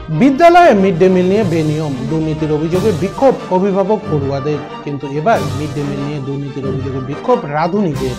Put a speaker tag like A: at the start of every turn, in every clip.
A: বিদ্যালয়ে mid day meal নিয়ে বেনিয়ম দুর্নীতির অভিযোগে বিক্ষোভ অভিভাবক পড়ুয়াদের, কিন্তু এবার মিড ডে মিল নিয়ে দুর্নীতির অভিযোগে বিক্ষোভ রাঁধুনিদের।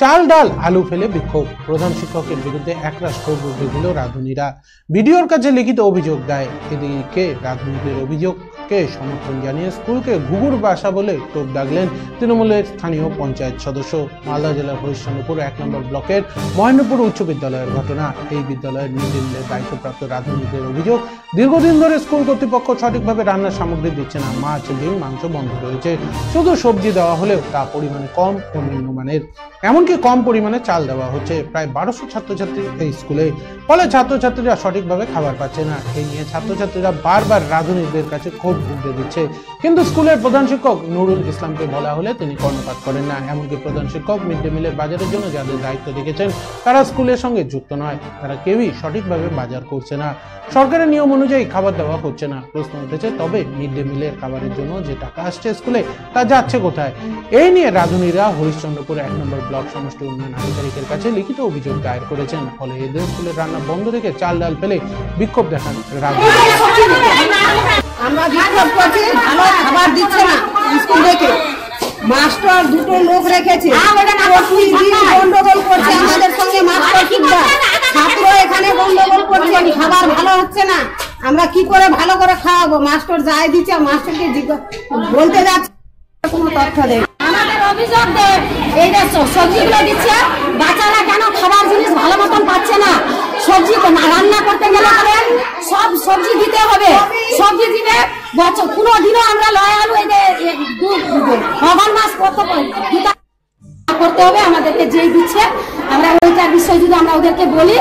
A: চাল ডাল আলু ফেলে বিক্ষোভ, প্রধান শিক্ষকের বিরুদ্ধে একরাশ ক্ষোভ উগরে দিল রাঁধুনিরা। বিডিওর কাছে লিখিত অভিযোগ দেয়। এদিকে রাঁধুনিদের অভিযোগকে সমর্থন জানিয়ে স্কুলকে ঘুঘুর বাসা বলে টোপ দাগলেন তৃণমূলের স্থানীয় পঞ্চায়েত সদস্য। মালদা জেলার হরিশ্চন্দ্রপুর ১ নম্বর ব্লকের মহেন্দ্রপুর উচ্চ বিদ্যালয়ের ঘটনা। এই বিদ্যালয়ের মিড ডে মিলের দায়িত্বপ্রাপ্ত রাঁধুনিদের অভিযোগ, দীর্ঘদিন ধরে স্কুল কর্তৃপক্ষ সঠিকভাবে রান্নার সামগ্রী দিচ্ছে না। মাছ, ডিম, মাংস বন্ধ রয়েছে। শুধু সবজি দেওয়া হলেও তা পরিমাণে কম ও নিম্নমানের। এমনকি কম পরিমাণে চাল দেওয়া হচ্ছে। প্রায় ১২০০ ছাত্রছাত্রী এই স্কুলে, ফলে ছাত্রছাত্রীরা সঠিকভাবে খাবার পাচ্ছে না। এই নিয়ে ছাত্রছাত্রীরা বারবার রাঁধুনিদের কাছে ক্ষোভ উগরে দিচ্ছে, কিন্তু স্কুলের প্রধান শিক্ষক নুরুল ইসলামকে বলা হলে তিনি কর্ণপাত করেন না। এমনকি প্রধান শিক্ষক মিড ডে মিলের বাজারের জন্য যাদের দায়িত্ব রেখেছেন তারা স্কুলের সঙ্গে যুক্ত নয়, তারা কেউই সঠিকভাবে বাজার করছে না। সরকারের নিয়ম অনুযায়ী খাবার দেওয়া হচ্ছে না। প্রশ্ন উঠেছে, তবে মিড ডে মিলের খাবারের জন্য যে টাকা আসছে স্কুলে তা যাচ্ছে কোথায়? এই নিয়ে রাঁধুনিরা হরিশ্চন্দ্রপুর ১ নম্বর ব্লক সমষ্টি উন্নয়ন আধিকারিকের কাছে লিখিত অভিযোগ দায়ের করেছেন। ফলে এদের স্কুলের রান্না বন্ধ রেখে চাল ডাল ফেলে বিক্ষোভ দেখান রাঁধুনিরা।
B: আমরা বিক্ষোভ করছি, ভালো খাবার দিচ্ছে না স্কুল থেকে। মাস্টার দুটো লোক রেখেছে, গন্ডগোল করছে আমাদের সঙ্গে। মাস্টার শিক্ষা ছাত্র এখানে গন্ডগোল করছে, খাবার ভালো হচ্ছে না। আমরা কি করে ভালো করে খাওয়াবো? মাস্টার যাই দিচ্ছে, মাস্টারকে বলতে যাচ্ছে, কোনো তথ্য দেয়।
C: আমাদের অভিযোগ দেয় এই যে সবজিগুলো দিচ্ছে, বাচ্চারা কেন খাবার জিনিস ভালো মতন পাচ্ছে না? সবজি রান্না করতে গেলে সব সবজি দিতে হবে, সবজি দিবে। বছর ১৫ দিনও আমরা লয় আলু ভগবান মাস করতে হবে আমাদেরকে, যেই দিচ্ছে আমরা ওইটার বিষয় যদি আমরা ওদেরকে বলি।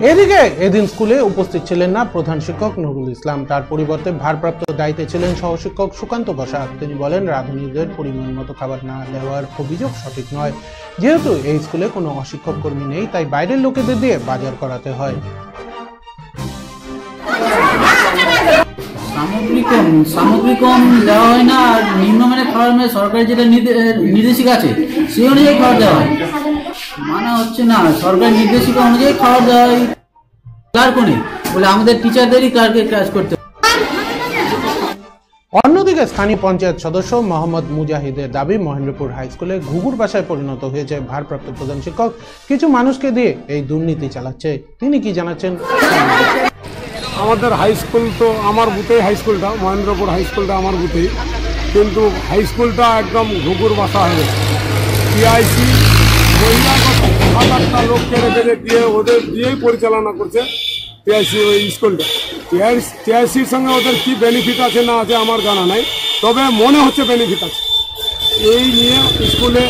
A: এদিকে এদিন স্কুলে উপস্থিত ছিলেন না প্রধান শিক্ষক নুরুল ইসলাম। তার পরিবর্তে ভারপ্রাপ্ত দায়িত্বে ছিলেন সহশিক্ষক সুকান্ত বসাক। তিনি বলেন, রাঁধুনিদের পরিমাণ মতো খাবার না দেওয়ার অভিযোগ সঠিক নয়। যেহেতু এই স্কুলে কোনো অশিক্ষক কর্মী নেই, তাই বাইরের লোকেদের দিয়ে বাজার করাতে হয়।
D: সামগ্রী কম দেওয়া হয় না, আর নিম্নমানের খাবার মানে সরকারি যেটা নির্দেশিকা আছে সেই অনুযায়ী খাবার দেওয়া হয়। মানে হচ্ছে না, সরকারি নির্দেশিকা অনুযায়ী খাবার দেওয়া হয়। ক্লার্ক নেই বলে আমাদের টিচারদেরই ক্লার্কের কাজ করতে।
A: অন্যদিকে স্থানীয় পঞ্চায়েত সদস্য মোহাম্মদ মুজাহিদের দাবি, মহেন্দ্রপুর হাই স্কুলে ঘুঘুর বাসায় পরিণত হয়েছে। ভারপ্রাপ্ত প্রধান শিক্ষক কিছু মানুষকে দিয়ে এই দুর্নীতি চালাচ্ছে। তিনি কি জানাচ্ছেন?
E: আমাদের হাই স্কুল তো আমার বুথেই, হাই স্কুলটা মহেন্দ্রপুর হাই স্কুলটা আমার বুথেই, কিন্তু হাই স্কুলটা একদম ঘুঘুর বাসা হয়ে গেছে। টিআইসি বহিরাগত ৭-৮টা লোককে রেখে দিয়ে ওদের দিয়েই পরিচালনা করছে টিআইসি ওই স্কুলটা। টিআইসির সঙ্গে ওদের কি বেনিফিট আছে না আছে আমার জানা নাই, তবে মনে হচ্ছে বেনিফিট আছে। এই নিয়ে স্কুলে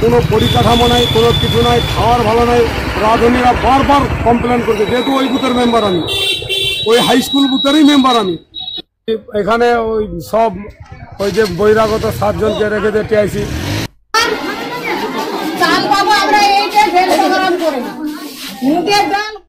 E: কোনো পরিকাঠামো নাই, কোনো কিছু নাই, খাওয়ার ভালো নাই। রাঁধুনিরা বারবার কমপ্লেন করছে, যেহেতু ওই বুথের মেম্বার আমি, ওই হাই স্কুল বুথেরই মেম্বার আমি। এখানে ওই সব ওই যে বহিরাগত ৭ জনকে রেখেছে টিআইসি।
B: চাল বাবু আমরা এইটা করে